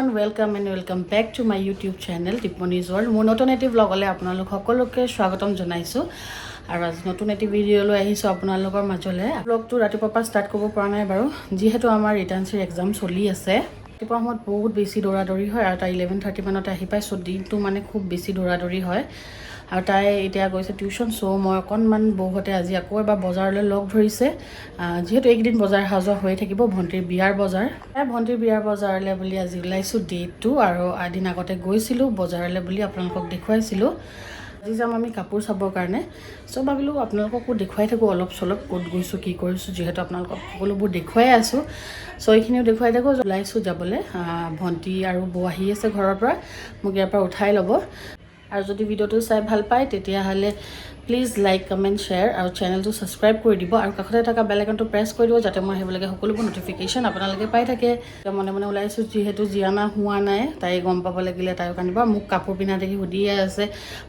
everyone, welcome and welcome back to my YouTube channel Tiponi's World. মোৰ নতুন এটি vlogলে আপোনালোক সকলোকে স্বাগতম জনাইছো আৰু আজি নতুন এটি ভিডিও লৈ আহিছো আপোনালোকৰ মাজলে। vlogটো ৰাতিপুৱা ষ্টাৰ্ট কৰিব পৰা নাই বাৰু যিহেতু আমাৰ ৰিটাৰ্ণছৰ এক্সাম চলি আছে। ৰাতিপুৱা সময়ত বহুত বেছি দৌৰাদৌৰি হয় আৰু তাই 11:30 মানত আহি পাই, সো দিনটো মানে খুব বেছি দৌৰাদৌৰি হয় আৰু তাই এতিয়া গৈছে টিউশন। সো মই অকণমান বহুতে আজি আকৌ এবাৰ বজাৰলৈ লগ ধৰিছে, যেহেতু একদিন বজাৰ হাজোৱা হৈ থাকিব ভণ্টিৰ বিয়াৰ বজাৰ। ভণ্টিৰ বিয়াৰ বজাৰলৈ বুলি আজি ওলাইছোঁ day 2 আৰু এদিন আগতে গৈছিলোঁ বজাৰলৈ বুলি আপোনালোকক দেখুৱাইছিলোঁ। আজি যাম আমি কাপোৰ চাবৰ কাৰণে। সো ভাবিলোঁ আপোনালোককো দেখুৱাই থাকোঁ অলপ চলপ, ক'ত গৈছোঁ কি কৰিছোঁ, যিহেতু আপোনালোকক সকলোবোৰ দেখুৱাই আছোঁ। সো এইখিনিও দেখুৱাই থাকোঁ। ওলাইছোঁ যাবলৈ, ভণ্টি আৰু বৌ আহি আছে ঘৰৰ পৰা, মোক ইয়াৰ পৰা উঠাই ল'ব। আৰু যদি ভিডিওটো চাই ভাল পায় তেতিয়াহ'লে প্লিজ লাইক কমেণ্ট শ্বেয়াৰ আৰু চেনেলটো ছাবস্ক্ৰাইব কৰি দিব আৰু কাষতে থকা বেল আইকনটো প্ৰেছ কৰি দিব, যাতে মই সেইবিলাকে সকলোবোৰ নটিফিকেশ্যন আপোনালোকে পাই থাকে। মনে মনে ওলাইছোঁ, যিহেতু জিয়ানা হোৱা নাই, তাই গম পাব লাগিলে তাইও কান্দিব। মোক কাপোৰ পিন্ধা দেখি সুধিয়ে আছে,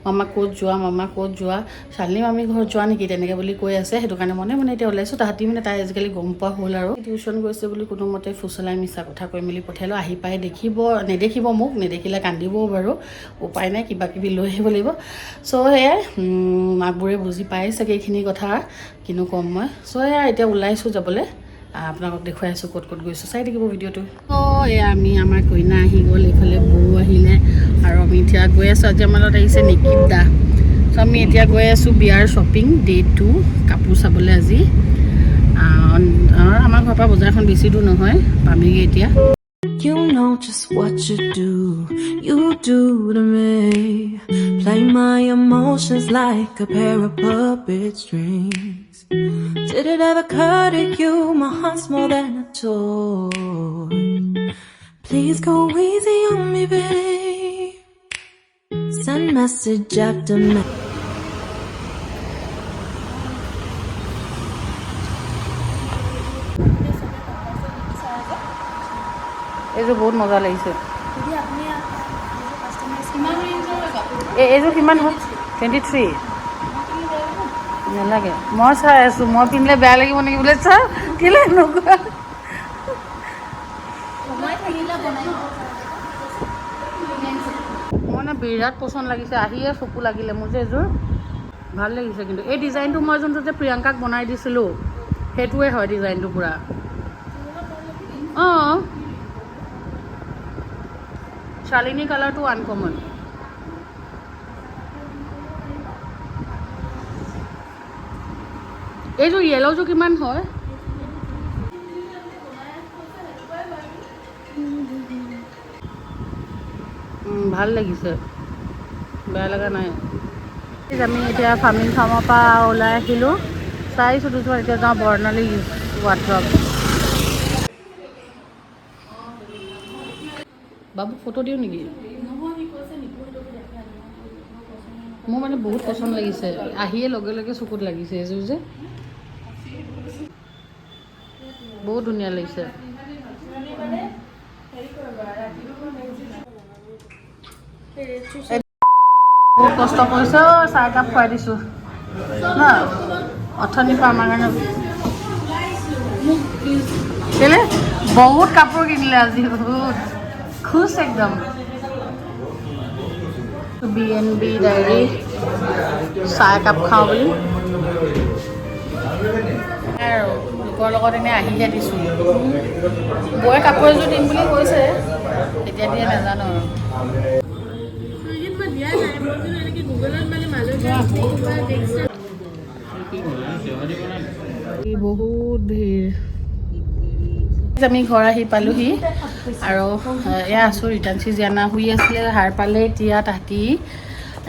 মামা ক'ত যোৱা, মামা ক'ত যোৱা, চালিনী মামী ঘৰত যোৱা নেকি তেনেকৈ বুলি কৈ আছে। সেইটো কাৰণে মনে মনে এতিয়া ওলাইছোঁ। তাহাঁতি মানে তাই আজিকালি গম পোৱা হ'ল আৰু টিউশ্যন গৈছে বুলি কোনোমতে ফুচলাই মিছা কথা কৈ মেলি পঠিয়ালোঁ। আহি পাই নেদেখিব মোক, নেদেখিলে কান্দিবও বাৰু, উপায় নাই, কিবা কিবি লৈ আহিব লাগিব। সো সেয়াই, মাকবোৰে বুজি পাই চাগে এইখিনি কথা, কিনো ক'ম মই। সো এয়া এতিয়া ওলাইছোঁ যাবলৈ, আপোনালোকক দেখুৱাই আছোঁ ক'ত ক'ত গৈছোঁ, চাই থাকিব ভিডিঅ'টো। এয়া আমাৰ কইনা আহি গ'ল, এইফালে বৌ আহিলে আৰু আমি এতিয়া গৈ আছোঁ। আজি আমাৰ লগত আহিছে নিকিত দা। সো আমি এতিয়া গৈ আছোঁ বিয়াৰ শ্বপিং day 2 কাপোৰ চাবলৈ আজি। আমাৰ ঘৰৰ পৰা বজাৰখন বেছি দূৰ নহয়, পামেগৈ এতিয়া। You know just what you do to me. Play my emotions like a pair of puppet strings. Did it ever occur to you my heart's more than a toy? Please go easy on me, babe. Send message after message. এইযোৰ বহুত মজা লাগিছে। এইযোৰ কিমান হয়? 23 নালাগে, মই চাই আছোঁ, মই পিন্ধিলে বেয়া লাগিব নেকি বোলে। চা কেলৈ এনেকুৱা, মানে বিৰাট পচন্দ লাগিছে, আহিয়ে চকু লাগিলে মোৰ যে এইযোৰ ভাল লাগিছে। কিন্তু এই ডিজাইনটো মই যোনটো যে প্ৰিয়ংকাক বনাই দিছিলোঁ সেইটোৱে হয় ডিজাইনটো পূৰা। অঁ, শালিনী কালাৰটো আনকমন। এইযোৰ য়েল'যোৰ কিমান হয়? ভাল লাগিছে, বেয়া লগা নাই। আমি এতিয়া ফাৰ্মিং ফাৰ্মৰ পৰা ওলাই আহিলোঁ, চাইছোঁ দুযোৰ। এতিয়া যাওঁ বৰ্ণালী ৱাৰ্ড্ৰপ। বাবু ফটো দিওঁ নেকি? মোৰ মানে বহুত পচন্দ লাগিছে, আহিয়ে লগে লগে চকুত লাগিছে এইযোৰ যে, বহুত ধুনীয়া লাগিছে। বহুত কষ্ট কৰিছোঁ, চাহ একাপ খুৱাই দিছোঁ ন অথনিৰ পৰা আমাৰ কাৰণে। কেলে বহুত কাপোৰ কিনিলে আজি, বহুত খুচ একদম। BNB ডায়েৰী চাহ একাপ খাওঁ বুলি আৰু লোকৰ লগত এনেই আহিহে দিছোঁ। বৌয়ে কাপোৰ এযোৰ দিম বুলি কৈছে, এতিয়া দিয়ে নাজানো আৰু। বহুত ভিৰ। আমি ঘৰ আহি পালোহি আৰু এয়া আছোঁ। ৰিটাৰ্ণচি জিয়ানা শুই আছিলে, সাৰ পালে এতিয়া তাহাঁতি।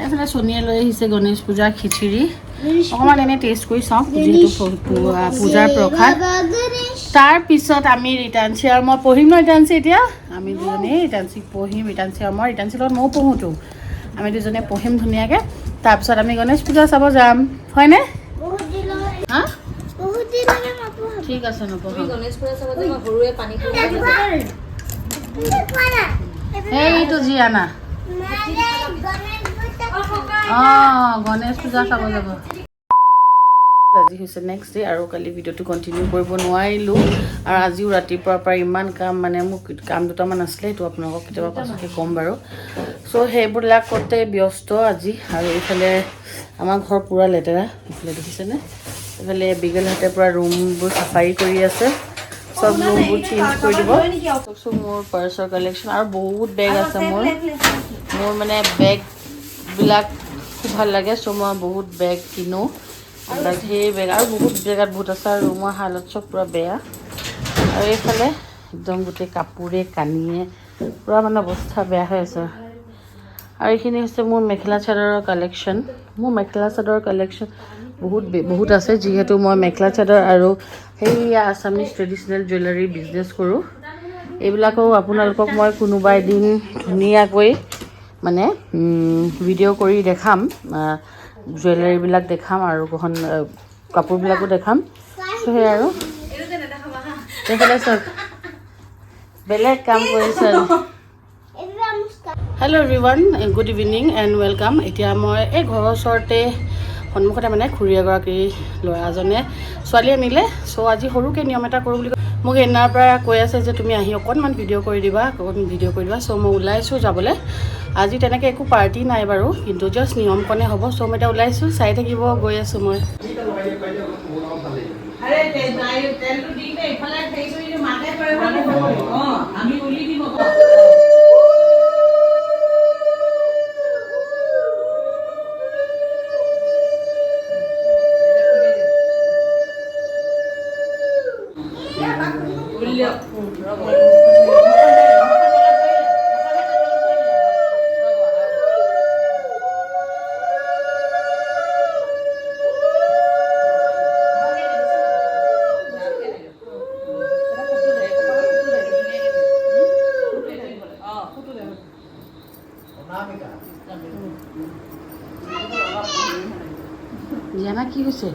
এইফালে সোণীয়ে লৈ আহিছে গণেশ পূজাৰ খিচিৰি, অকণমান এনেই টেষ্ট কৰি চাওঁ, যিহেতু পূজাৰ প্ৰসাদ। তাৰপিছত আমি ৰিটাৰ্ণচি আৰু মই পঢ়িম ন, ৰিটাৰ্ণচি এতিয়া আমি দুজনেই ৰিটাৰ্ণচিক পঢ়িম। ৰিটাৰ্ণচি আৰু মই, ৰিটাৰ্ণচিৰ লগত ময়ো পঢ়োঁতো, আমি দুজনে পঢ়িম ধুনীয়াকৈ। তাৰপিছত আমি গণেশ পূজা চাব যাম, হয়নে? হা, ঠিক আছে নপঢ়ো। এইটো জিয়ানা, অঁ গণেশ পূজা চাব যাব। আজি হৈছে নেক্সট ডে আৰু কালি ভিডিঅ'টো কণ্টিনিউ কৰিব নোৱাৰিলোঁ আৰু আজিও ৰাতিপুৱাৰ পৰা ইমান কাম মানে মোক কাম দুটামান আছিলে সেইটো আপোনালোকক কেতিয়াবা পাছতকৈ ক'ম বাৰু চ' সেইবিলাক কৰোঁতে ব্যস্ত আজি আৰু এইফালে আমাৰ ঘৰ পূৰা লেতেৰা এইফালে দেখিছেনে এইফালে বিগলহঁতে পূৰা ৰুমবোৰ চাফাই কৰি আছে সব ৰুমবোৰ চেঞ্জ কৰি দিব চ' মোৰ পাৰ্চৰ কালেকশ্যন আৰু বহুত বেগ আছে মোৰ মানে বেগবিলাক খুব ভাল লাগে চ' মই বহুত বেগ কিনো ঢেৰ বেগ আৰু বহুত জেগাত বহুত আছে আৰু ৰুমৰ হালত চব পূৰা বেয়া আৰু এইফালে একদম গোটেই কাপোৰে কানিয়ে পূৰা মানে অৱস্থা বেয়া হৈ আছে আৰু এইখিনি হৈছে মোৰ মেখেলা চাদৰৰ কালেকশ্যন মোৰ মেখেলা চাদৰৰ কালেকশ্যন বহুত আছে যিহেতু মই মেখেলা চাদৰ আৰু সেইয়া আছামিজ ট্ৰেডিশ্যনেল জুৱেলাৰী বিজনেছ কৰোঁ এইবিলাকো আপোনালোকক মই কোনোবা এদিন ধুনীয়াকৈ মানে ভিডিঅ' কৰি দেখাম জুৱেলাৰীবিলাক দেখাম আৰু কাপোৰবিলাকো দেখাম চ' সেই আৰু এইফালে চাওক বেলেগ কাম কৰিছে hello' everyone good evening and welcome এতিয়া মই এই ঘৰৰ ওচৰতে সন্মুখতে মানে খুৰী এগৰাকী ল'ৰাজনে ছোৱালী আনিলে চ' আজি সৰুকৈ নিয়ম এটা কৰোঁ বুলি মোক সেইদিনাৰ পৰা কৈ আছে যে তুমি আহি অকণমান ভিডিঅ' কৰি দিবা চ' মই ওলাইছোঁ যাবলৈ আজি তেনেকৈ একো পাৰ্টি নাই বাৰু কিন্তু জাষ্ট নিয়মকণে হ'ব চ' মই এতিয়া ওলাইছোঁ চাই থাকিব গৈ আছোঁ মই জানা কি হৈছে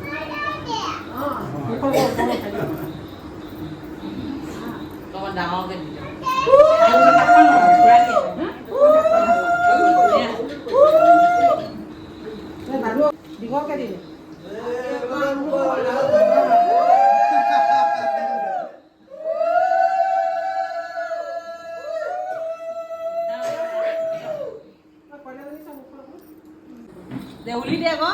দেউলি দে আকৌ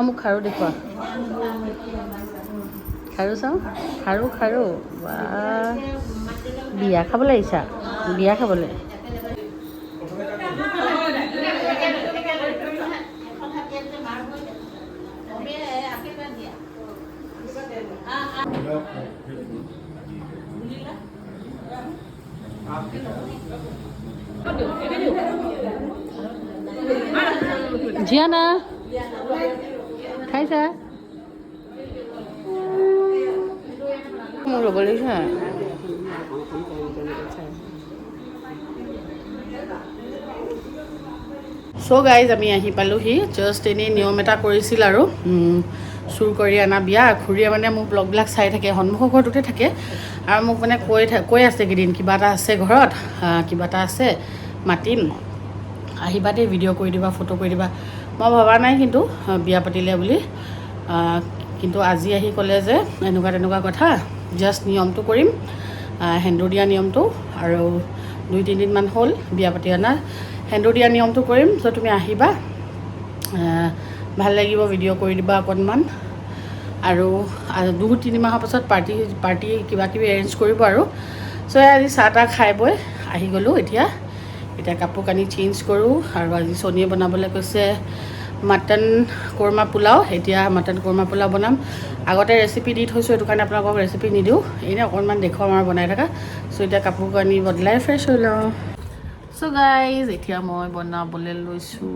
মোক খাৰু দেখুৱা খাৰু চাওঁ খাৰু বা বিয়া খাবলৈ আহিছা বিয়া খাবলৈ জিয়ানা খাইছা মোৰ ল'ব লাগিছে চ' গাইজ আমি আহি পালোহি জাষ্ট এনেই নিয়ম এটা কৰিছিল আৰু চুৰ কৰি অনা বিয়া খুৰীয়ে মানে মোৰ ব্লগবিলাক চাই থাকে সন্মুখৰ ঘৰটোতে থাকে আৰু মোক মানে কৈ আছে কেইদিন কিবা এটা আছে ঘৰত কিবা এটা আছে মাতিম আহিবা দেই ভিডিঅ' কৰি দিবা ফটো কৰি দিবা মই ভবা নাই কিন্তু বিয়া পাতিলে বুলি কিন্তু আজি আহি ক'লে যে এনেকুৱা তেনেকুৱা কথা, জাষ্ট নিয়মটো কৰিম, সেন্দুৰ দিয়া নিয়মটো, আৰু 2-3 দিনমান হ'ল বিয়া পাতি অনা, সেন্দুৰ দিয়া নিয়মটো কৰিম। চ' তুমি আহিবা, ভাল লাগিব, ভিডিঅ' কৰি দিবা অকণমান, আৰু 2-3 মাহৰ পাছত পাৰ্টি কিবা কিবি এৰেঞ্জ কৰিব আৰু। চ' আজি চাহ তাহ খাই বৈ আহি গ'লোঁ। এতিয়া কাপোৰ কানি চেঞ্জ কৰোঁ, আৰু আজি চনীয়ে বনাবলৈ কৈছে মাটন কোৰমা পোলাও। এতিয়া মাটন কোৰমা পোলাও বনাম। আগতে ৰেচিপি দি থৈছোঁ, সেইটো কাৰণে আপোনালোকক ৰেচিপি নিদিওঁ, এনেই অকণমান দেখুৱাম আৰু বনাই থকা। চ' এতিয়া কাপোৰ কানি বদলাই ফ্ৰেছ হৈ লওঁ। চ' গাইজ, এতিয়া মই বনাবলৈ লৈছোঁ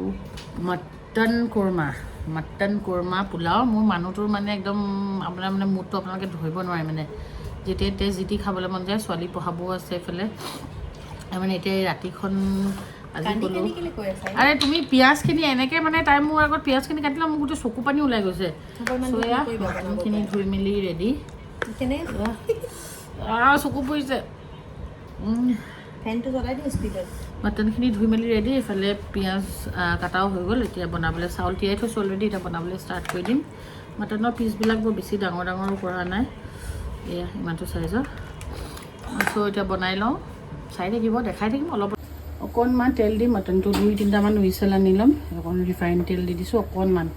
মাটন কোৰমা পোলাও। মোৰ মানুহটোৰ মানে একদম আপোনাৰ মানে মুডটো আপোনালোকে ধৰিব নোৱাৰে, মানে যেতিয়া যি টি খাবলৈ মন যায়। ছোৱালী পঢ়াবও আছে এইফালে, মানে এতিয়া এই ৰাতিখন আজি ক'লোঁ, আৰে তুমি পিঁয়াজখিনি এনেকৈ মানে তাই মোৰ আগত পিঁয়াজখিনি কাটিলে মোৰ গোটেই চকু পানী ওলাই গৈছে। চয়া মাটনখিনি ধুই মেলি ৰেডি, চকু পৰিছে, ফেনটো জ্বলাই দিওঁ স্পীডত। মাটনখিনি ধুই মেলি ৰেডি, এইফালে পিঁয়াজ কাটাও হৈ গ'ল। এতিয়া বনাবলৈ চাউল তিয়াই থৈছোঁ অলৰেডি, এতিয়া বনাবলৈ ষ্টাৰ্ট কৰি দিম। মাটনৰ পিচবিলাক বৰ বেছি ডাঙৰ ডাঙৰো কৰা নাই, এয়া ইমানটো চাইজৰ। চ' এতিয়া বনাই লওঁ, চাই থাকিব, দেখাই থাকিম। অলপ অকণমান তেল দি মাটনটো 2-3টামান হুইচেল আনি ল'ম। অকণ ৰিফাইন তেল দি দিছোঁ অকণমান।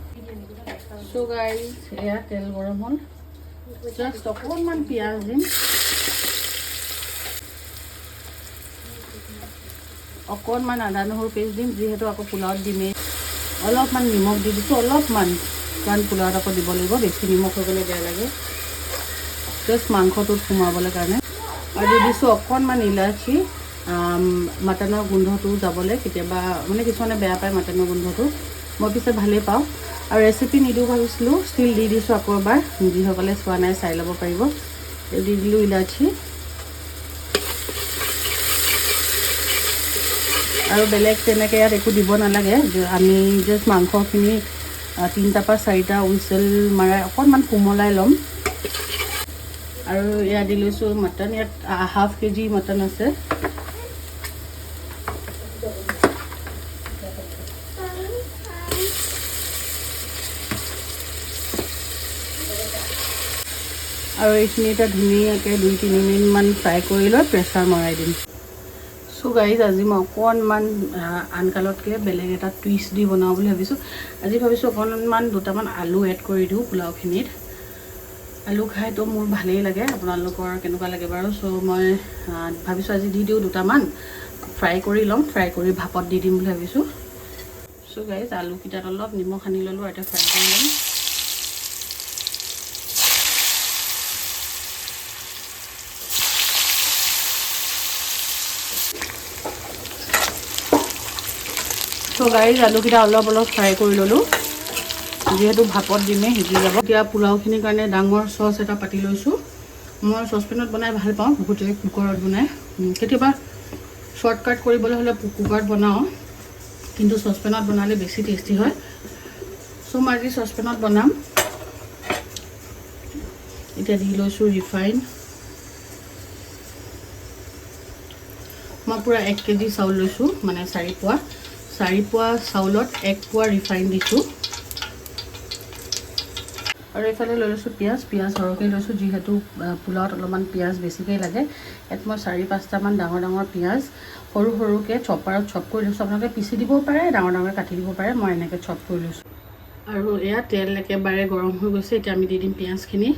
চ' গাইজ, এয়া তেল গৰম হ'ল, জাষ্ট অকণমান পিঁয়াজ দিম, অকণমান আদা নহৰু পেষ্ট দিম, যিহেতু আকৌ পোলাওত দিমেই। অলপমান নিমখ দি দিছোঁ, অলপমান, কাৰণ পোলাওত আকৌ দিব লাগিব, বেছি নিমখ হৈ গ'লে বেয়া লাগে, জাষ্ট মাংসটোত সোমাবলৈ কাৰণে। আৰু দি দিছোঁ অকণমান ইলাচি, মাটনৰ গোন্ধটো যাবলৈ। কেতিয়াবা মানে কিছুমানে বেয়া পায় মাটনৰ গোন্ধটো, মই পিছে ভালেই পাওঁ। আৰু ৰেচিপি নিদিওঁ ভাবিছিলোঁ, ষ্টিল দি দিছোঁ আকৌ এবাৰ, যিসকলে চোৱা নাই চাই ল'ব পাৰিব। দি দিলোঁ ইলাচি, আৰু বেলেগ তেনেকৈ ইয়াত একো দিব নালাগে। আমি জাষ্ট মাংসখিনি 3টা পৰা 4টা হুইচেল মাৰাই অকণমান কোমলাই ল'ম। আৰু ইয়াত দি লৈছোঁ মাটন, ইয়াত 1/2 kg মাটন আছে। আৰু এইখিনি এতিয়া ধুনীয়াকৈ 2-3 মিনিটমান ফ্ৰাই কৰি লৈ প্ৰেছাৰ মৰাই দিম। চ' গাইজ, আজি মই অকণমান আনকালতকৈ বেলেগ এটা টুইষ্ট দি বনাওঁ বুলি ভাবিছোঁ। আজি ভাবিছোঁ অকণমান 2টামান আলু এড কৰি দিওঁ পোলাওখিনিত। আলু খাইতো মোৰ ভালেই লাগে, আপোনালোকৰ কেনেকুৱা লাগে বাৰু। চ' মই ভাবিছোঁ আজি দি দিওঁ 2টামান, ফ্ৰাই কৰি ল'ম, ফ্ৰাই কৰি ভাপত দি দিম বুলি ভাবিছোঁ। চ' গাইজ, আলুকেইটাত অলপ নিমখ সানি ল'লোঁ, আৰু এতিয়া ফ্ৰাই কৰি ল'ম। চ' গাইজ, আলুকেইটা অলপ ফ্ৰাই কৰি ল'লোঁ, যিহেতু ভাপত দিমেই, সিজি যাব। এতিয়া পোলাওখিনিৰ কাৰণে ডাঙৰ চচ এটা পাতি লৈছোঁ। মই চচপেনত বনাই ভাল পাওঁ, বহুতে কুকাৰত বনায়। কেতিয়াবা শ্বৰ্টকাট কৰিবলৈ হ'লে কুকাৰত বনাওঁ, কিন্তু চচপেনত বনালে বেছি টেষ্টি হয়। চ' মই আজি চচপেনত বনাম। এতিয়া দি লৈছোঁ ৰিফাইন। মই পূৰা 1 kg চাউল লৈছোঁ, মানে 4 পোৱা চাউলত 1 পোৱা ৰিফাইন দিছোঁ। আৰু এইফালে লৈ লৈছোঁ পিঁয়াজ সৰহকৈ লৈছোঁ, যিহেতু পোলাওত অলপমান পিঁয়াজ বেছিকৈ লাগে। ইয়াত মই 4-5টামান ডাঙৰ পিঁয়াজ সৰু সৰুকৈ চপাৰত চপ কৰি লৈছোঁ। আপোনালোকে পিচি দিবও পাৰে, ডাঙৰকৈ কাটি দিব পাৰে, মই এনেকৈ চপ কৰি লৈছোঁ। আৰু এয়া তেল একেবাৰে গৰম হৈ গৈছে, এতিয়া আমি দি দিম পিঁয়াজখিনি।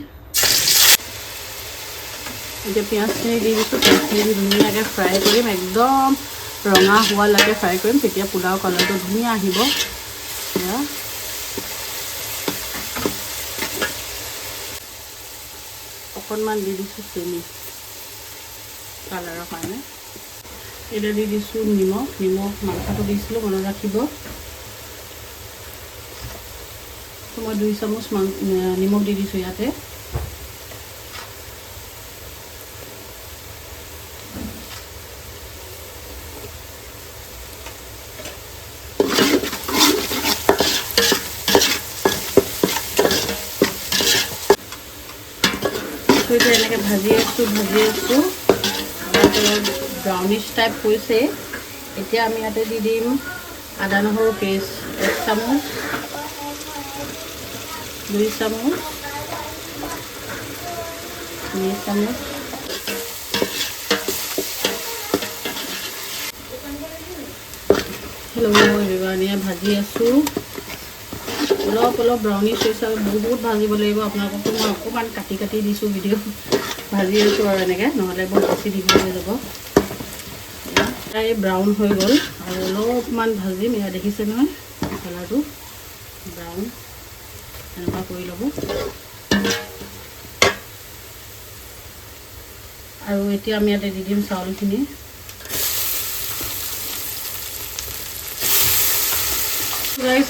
এতিয়া পিঁয়াজখিনি দি দিছোঁ, পিঁয়াজখিনি দি ধুনীয়াকৈ ফ্ৰাই কৰিম, একদম ৰঙা হোৱালৈকে ফ্ৰাই কৰিম, তেতিয়া পোলাও কালাৰটো ধুনীয়া আহিব। এয়া অকণমান দি দিছোঁ চেনি কালাৰৰ কাৰণে। এতিয়া দি দিছোঁ নিমখ মাংসটো দিছিলোঁ, মনত ৰাখিব। মই 2 চামুচ নিমখ দি দিছোঁ ইয়াতে। এতিয়া এনেকৈ ভাজি আছোঁ, ব্ৰাউনিছ টাইপ হৈছে। এতিয়া আমি ইয়াতে দি দিম আদা নহৰু পেষ্ট 1 চামুচ, 2 চামুচ, 2 চামুচ। হেল্ল' এবাৰ ভাজি আছোঁ, অলপ অলপ ব্ৰাউনিছ হৈছে আৰু বহুত ভাজিব লাগিব। আপোনালোককো মই অকণমান কাটি কাটি দিছোঁ ভিডিঅ' ভাজি আছোঁ আৰু এনেকৈ, নহ'লে বহুত বেছি দীঘল হৈ যাব। প্ৰায় ব্ৰাউন হৈ গ'ল আৰু অলপমান ভাজিম। এয়া দেখিছে নহয় কালাৰটো ব্ৰাউন, এনেকুৱা কৰি ল'ব। আৰু এতিয়া আমি ইয়াতে দি দিম চাউলখিনি।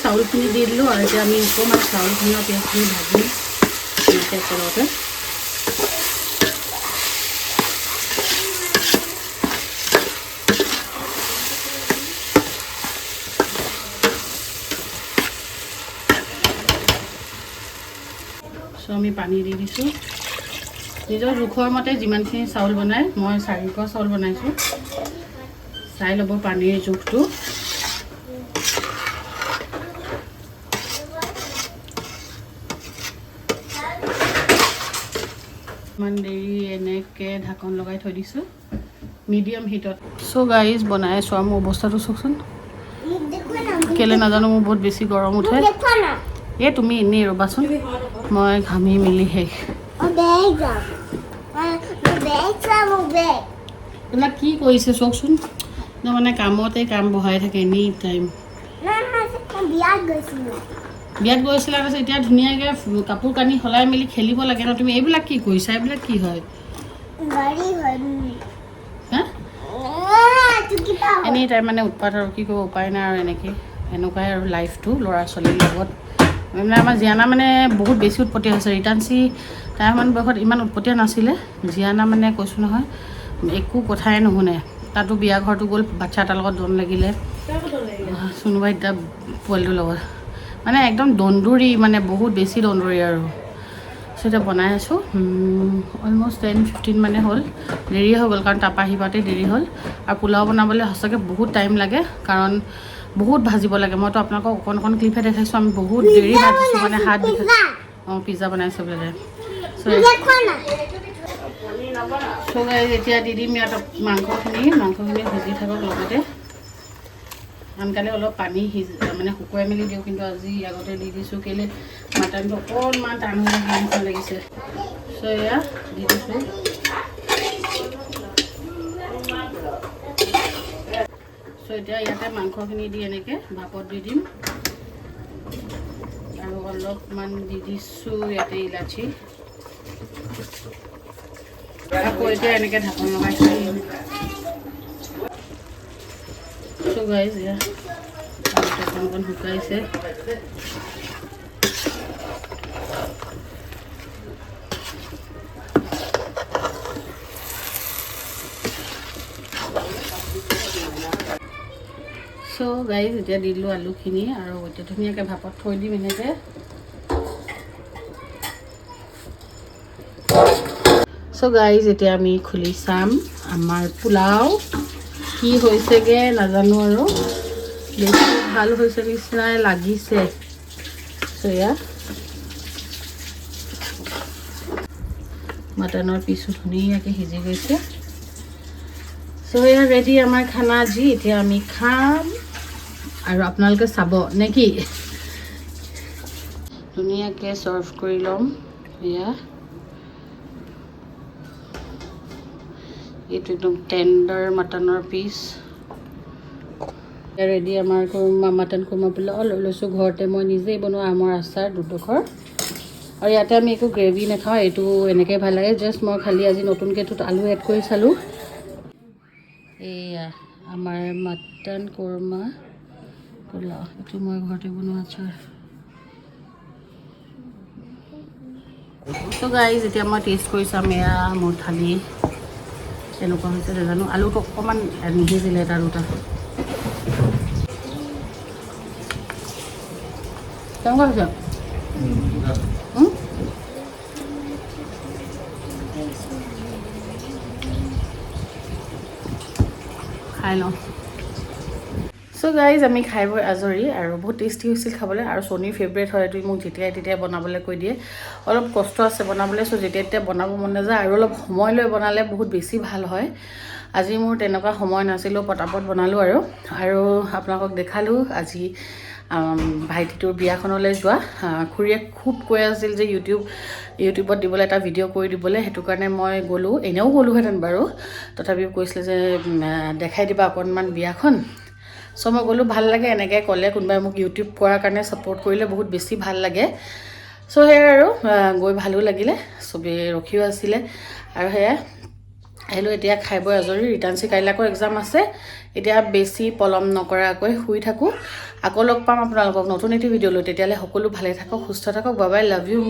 চাউলখিনি দি দিলোঁ আৰু এতিয়া আমি অকণমান চাউলখিনি আৰু পিঁয়াজখিনি ভাজিম এনেকৈ একেলগতে। আমি পানী দি দিছোঁ নিজৰ জোখৰ মতে, যিমানখিনি চাউল বনায়। মই 4 চাউল বনাইছোঁ, চাই ল'ব পানীৰ জোখটো। ইমান দেৰি এনেকৈ ঢাকন লগাই থৈ দিছোঁ মিডিয়াম হিটত। চ' গাইজ বনাই আছোঁ আৰু মোৰ অৱস্থাটো চাওকচোন, কেলৈ নাজানো মোৰ বহুত বেছি গৰম উঠে। এই তুমি এনেই ৰ'বাচোন, মই ঘামি মেলি শেষ। এইবিলাক কি কৰিছে চাওকচোন, মানে কামতে কাম বহাই থাকে এনি টাইম। বিয়াত গৈছিলা তাৰপিছত এতিয়া ধুনীয়াকৈ কাপোৰ কানি সলাই মেলি খেলিব লাগে ন। তুমি এইবিলাক কি কৰিছা? এইবিলাক কি হয়? এনি টাইম মানে উৎপাত আৰু কি কৰিব, উপায় নাই আৰু এনেকুৱাই আৰু লাইফটো ল'ৰা ছোৱালীৰ লগত। মানে আমাৰ জিয়ানা মানে বহুত বেছি উৎপতীয়া হৈছে। ৰিটাৰ্ণচি তাইমান বয়সত ইমান উৎপতীয়া নাছিলে। জিয়ানা মানে কৈছোঁ নহয়, একো কথাই নুশুনে। তাতো বিয়া ঘৰটো গ'ল, বাচ্ছা এটাৰ লগত দন লাগিলে, কোনোবাই এতিয়া পোৱালিটোৰ লগত মানে একদম দন্দুৰী, মানে বহুত বেছি দন্দুৰী আৰু। চ' এতিয়া বনাই আছোঁ, অলম'ষ্ট 10-15 মানে হ'ল। দেৰি হৈ গ'ল কাৰণ তাৰপৰা আহি পাওঁতে দেৰি হ'ল। আৰু পোলাও বনাবলৈ সঁচাকৈ বহুত টাইম লাগে, কাৰণ বহুত ভাজিব লাগে। মইতো আপোনালোকক অকণ অকণ ক্লিপহে দেখাইছোঁ, আমি বহুত দেৰি ভাজিছোঁ, মানে হাত বিষাই। অঁ, পিজ্জা বনাইছে বোলে। চ' এতিয়া দি দিম ইয়াত মাংসখিনি ভাজি থাকক লগতে। আনকালে অলপ পানী মানে শুকুৱাই মেলি দিওঁ, কিন্তু আজি আগতে দি দিছোঁ কেলৈ মাটনটো অকণমান টান হৈ নিচিনা লাগিছে। চ' এয়া দি দিছোঁ। চ' এতিয়া ইয়াতে মাংসখিনি দি এনেকৈ ভাপত দি দিম আৰু অলপমান দি দিছোঁ ইয়াতে ইলাচি। আকৌ এতিয়া এনেকৈ ঢাকন লগাই থৈ দিম। চ' গাইজ এয়া অকণ শুকাইছে। চ' গাইজ এতিয়া দি দিলোঁ আলুখিনি আৰু এতিয়া ধুনীয়াকৈ ভাপত থৈ দিম এনেকৈ। চ' গাইজ এতিয়া আমি খুলি চাম আমাৰ পোলাও কি হৈছেগৈ নাজানো, আৰু বেছি ভাল হৈছে নিচিনাই লাগিছে। চ' এয়া মাটনৰ পিচো ধুনীয়াকৈ সিজি গৈছে। চ' এয়া ৰেডি আমাৰ খানা আজি। এতিয়া আমি খাম আৰু আপোনালোকে চাব নে কি? ধুনীয়াকৈ চাৰ্ভ কৰি ল'ম। এয়া এইটো একদম টেণ্ডাৰ মাটনৰ পিচ। ৰেডি আমাৰ মাটন কোৰমা পোলাও লৈ লৈছোঁ ঘৰতে মই নিজেই বনোৱা আমৰ আচাৰ 2ডোখৰ। আৰু ইয়াতে আমি একো গ্ৰেভি নাখাওঁ, এইটো এনেকৈ ভাল লাগে। জাষ্ট মই খালি আজি নতুনকৈ এইটোত আলু এড কৰি চালোঁ। এয়া আমাৰ মাটন কোৰমা পোলাও, এইটো মই ঘৰতে বনোৱা আচাৰ। চ' গাইজ এতিয়া মই টেষ্ট কৰি চাম। এয়া মোৰ থালি কেনেকুৱা হৈছে নাজানো, আলুটো অকণমান নিসিজিলে এটা দুটা। কেনেকুৱা হৈছে? খাই লওঁ। সো গাইজ আমি খাই বৈ আজৰি আৰু বহুত টেষ্টি হৈছিল খাবলৈ আৰু সোনীৰ ফেভৰেট হয় এইটো মোক যেতিয়াই তেতিয়াই বনাবলৈ কৈ দিয়ে অলপ কষ্ট আছে বনাবলৈ চ' যেতিয়া তেতিয়া বনাব মন নাযায় আৰু অলপ সময় লৈ বনালে বহুত বেছি ভাল হয় আজি মোৰ তেনেকুৱা সময় নাছিলোঁ পটাপট বনালোঁ আৰু আপোনালোকক দেখালোঁ আজি ভাইটিটোৰ বিয়াখনলৈ যোৱা খুৰীয়ে খুব কৈ আছিল যে ইউটিউবত দিবলৈ এটা ভিডিঅ' কৰি দিবলৈ সেইটো কাৰণে মই গ'লোঁ এনেও গ'লোহেঁতেন বাৰু তথাপিও কৈছিলে যে দেখাই দিবা অকণমান বিয়াখন চ' মই গ'লোঁ ভাল লাগে এনেকৈ ক'লে কোনোবাই মোক ইউটিউব কৰাৰ কাৰণে ছাপোৰ্ট কৰিলে বহুত বেছি ভাল লাগে চ' সেয়াই আৰু গৈ ভালো লাগিলে চবেই ৰখিও আছিলে আৰু সেয়াই আহিলোঁ এতিয়া খাই বৈ আজৰি ৰিটাৰ্ণচি কাইলৈ আকৌ এক্সাম আছে এতিয়া বেছি পলম নকৰাকৈ শুই থাকোঁ আকৌ লগ পাম আপোনালোকক নতুন এটি ভিডিঅ' লৈ তেতিয়ালৈ সকলো ভালে থাকক সুস্থ থাকক বাই বাই লাভ ইউ